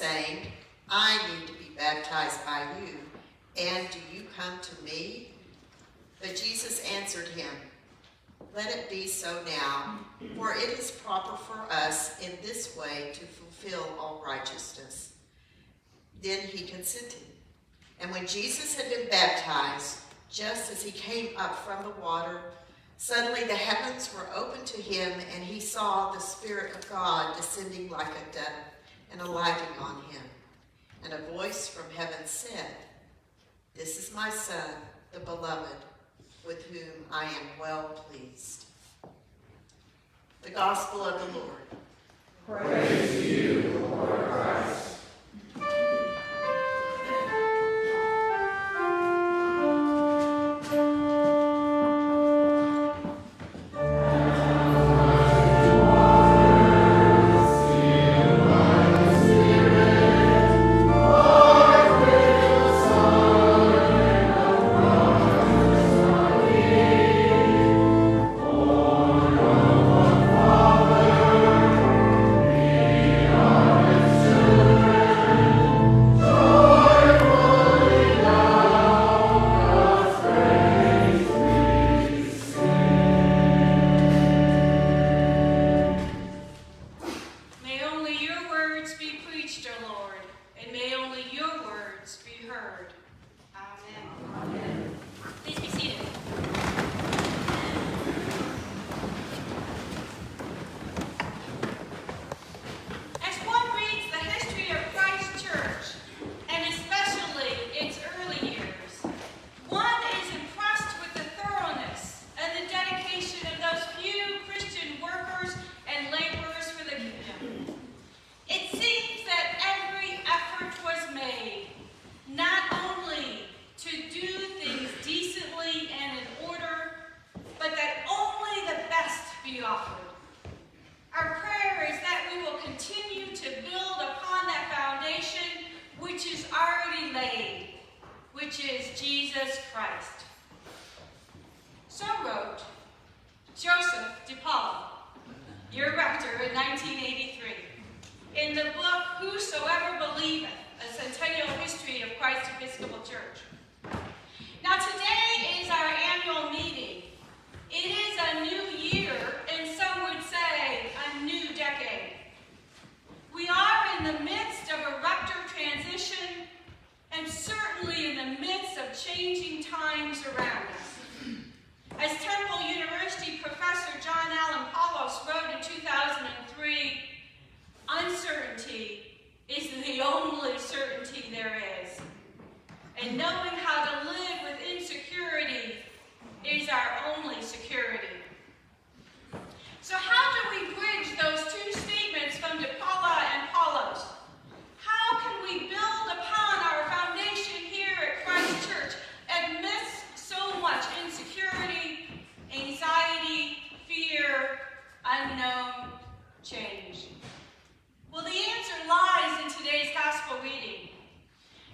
saying, I need to be baptized by you, and do you come to me? But Jesus answered him, let it be so now, for it is proper for us in this way to fulfill all righteousness. Then he consented. And when Jesus had been baptized, just as he came up from the water, suddenly the heavens were opened to him, and he saw the Spirit of God descending like a dove and alighting on him. And a voice from heaven said, this is my Son, the Beloved, with whom I am well pleased. The Gospel of the Lord. Praise to you, Lord Christ.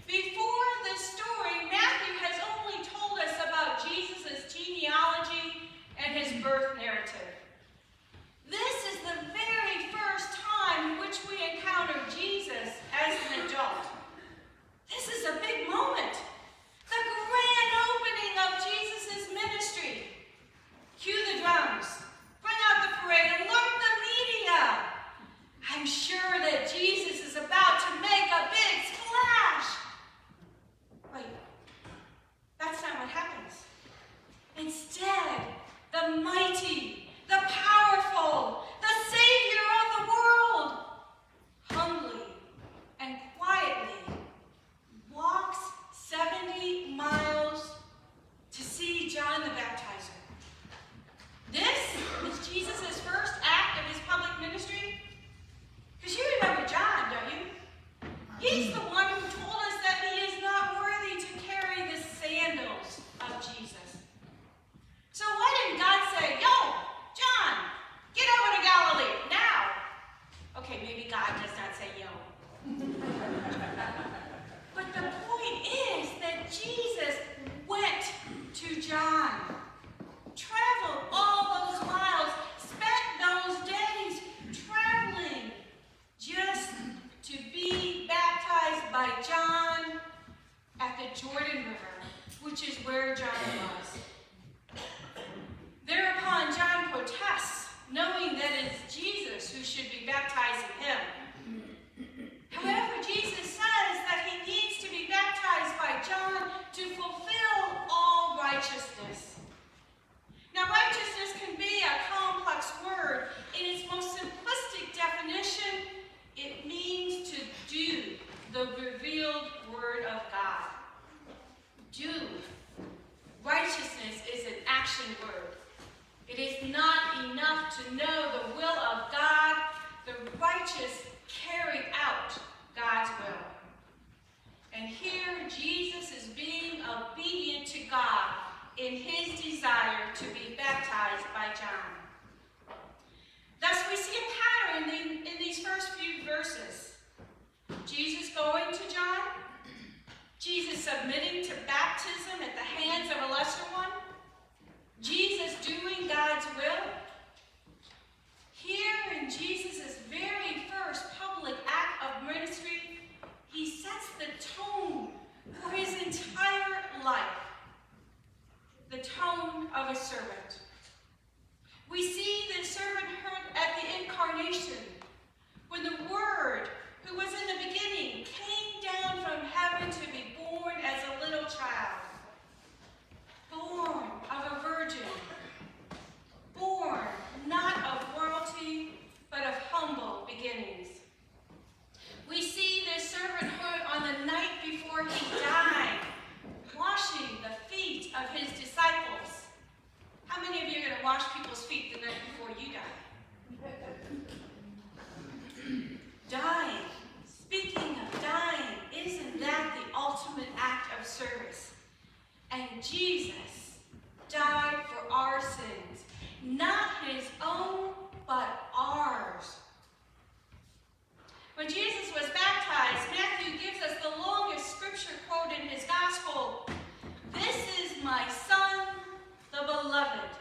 Before the story, by John at the Jordan River, which is where John was. Thereupon John protests, knowing that it's Jesus who should be baptizing him. However, Jesus says that he needs to be baptized by John to fulfill all righteousness. Now, righteousness can be a complex word. In its most simplistic definition, it means to do the revealed word of God. Do. Righteousness is an action word. It is not enough to know the will of God. The righteous carry out God's will. And here Jesus is being obedient to God in his desire to be baptized by John. Thus we see a pattern in these first few verses. Jesus going to John, Jesus submitting to baptism at the hands of a lesser one, Jesus doing God's will. Here in Jesus' very first public act of ministry, he sets the tone for his entire life, the tone of a servant. We see the servanthood at the incarnation, when the Word, who was in the beginning, came down from heaven to be born as a little child, born of a virgin, born not of royalty, but of humble beginnings. We see this servanthood on the night before he died, washing the feet of his disciples. How many of you are going to wash people's feet the night before you die? Dying. Speaking of dying, isn't that the ultimate act of service? And Jesus died for our sins, not his own, but ours. When Jesus was baptized, Matthew gives us the longest scripture quote in his gospel. This is my Son, the beloved,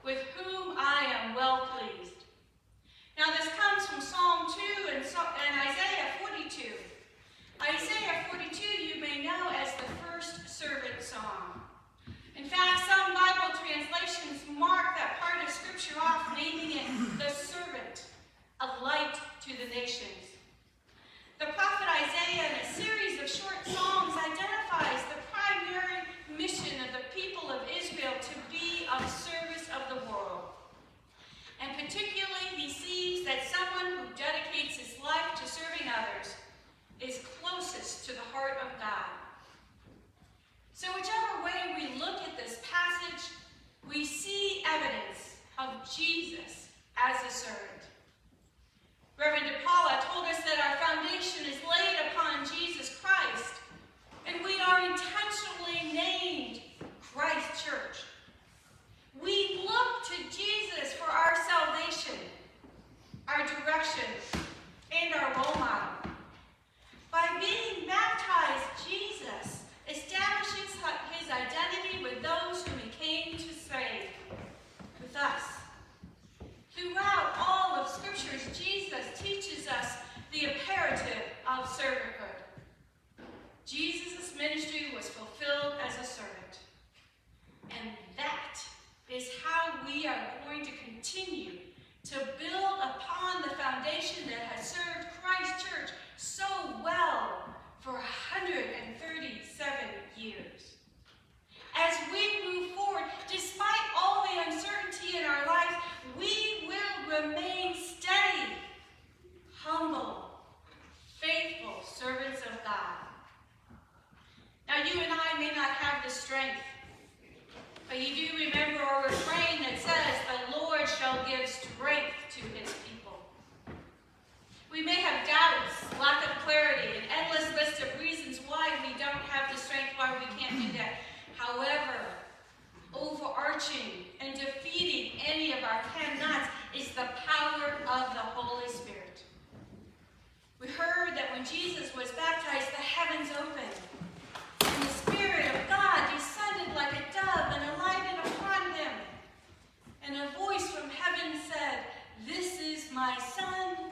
with whom I am well pleased. Now this comes from Psalm 2 and Isaiah 42. Isaiah 42 you may know as the first servant song. In fact, some Bible translations mark that part of scripture off, naming it the servant, a light to the nations. The prophet Isaiah, in a series of short songs, identifies the primary mission of the people of Israel to be of service of the world. And particularly, he sees that someone who dedicates his life to serving others is closest to the heart of God. So whichever way we look at this passage, we see evidence of Jesus as a servant. Reverend DePaula told us that our foundation is laid upon Jesus Christ, and we are intentionally named Christ Church. We look to Jesus for our salvation, our direction, and our role model. By being baptized, Jesus establishes his identity with those whom he came to save, with us. Throughout all of Scriptures, Jesus teaches us the imperative of servanthood. Jesus' ministry was fulfilled as a servant. And that is how we are going to continue to build upon the foundation that has served Christ Church so well for 137 years. As we move forward, despite all the uncertainty in our lives, we will remain steady, humble, faithful servants of God. Now, you and I may not have the strength, but you do remember our refrain that says, "The Lord shall give strength to his people." We may have doubts, lack of clarity, an endless list of reasons why we don't have the strength, why we can't do that. However, overarching and defeating any of our cannots is the power of the Holy Spirit. We heard that when Jesus was baptized, the heavens opened, and the Spirit of God descended like a dove and alighted upon him. And a voice from heaven said, "This is my Son,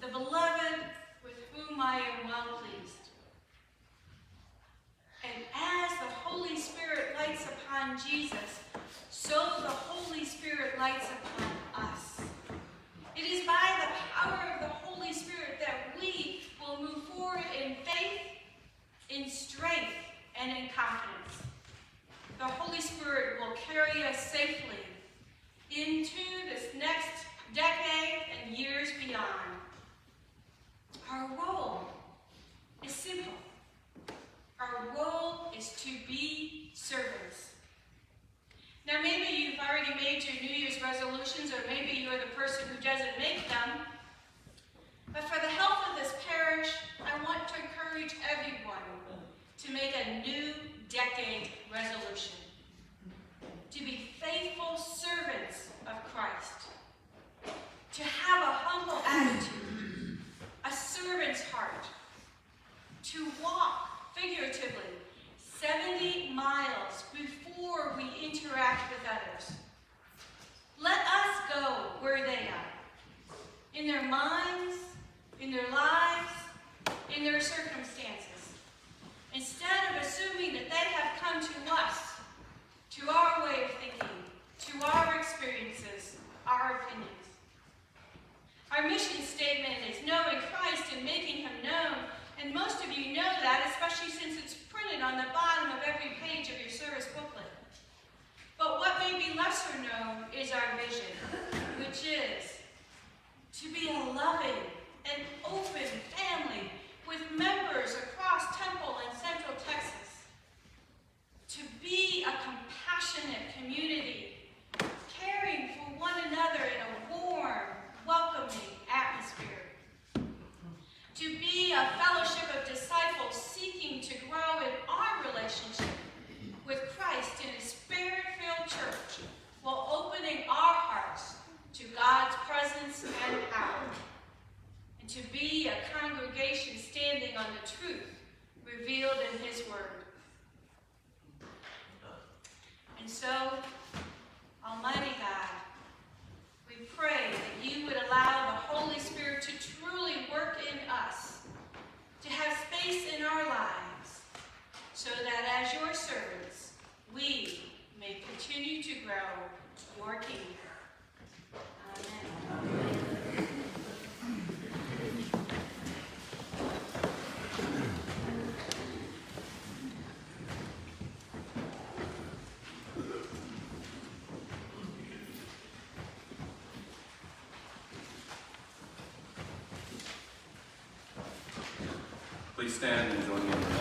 the beloved, with whom I am well pleased." upon Jesus, so the Holy Spirit lights upon us. It is by the power of the Holy Spirit that we will move forward in faith, in strength, and in confidence. The Holy Spirit will carry us safely into this next decade and years beyond. Our role is simple. Our role is to be servants. Now, maybe you've already made your New Year's resolutions, or maybe you're the person who doesn't make them. But for the health of this parish, I want to encourage everyone to make a new decade resolution. To be faithful servants of Christ. To have a humble attitude, a servant's heart. To walk, figuratively, 70 miles before we interact with others. Let us go where they are. In their minds, in their lives, in their circumstances. Instead of assuming that they have come to us, to our way of thinking, to our experiences, our opinions. Our mission statement is knowing Christ and making him known, and most of you know that, especially since it's printed on the bottom of every page of your service booklet. But what may be lesser known is our vision, which is to be a loving and open family with members across Temple and Central Texas. To be a compassionate community, caring for one another in a warm, welcoming atmosphere. To be a fellowship of disciples seeking to grow in our relationship with Christ in a spirit-filled church while opening our hearts to God's presence and power. And to be a congregation standing on the truth revealed in his word. And so, Almighty God, we pray that you would allow the Holy Spirit to truly work in us, to have space in our lives, so that as your servants, we may continue to grow your kingdom. Amen. Please stand and join me in prayer.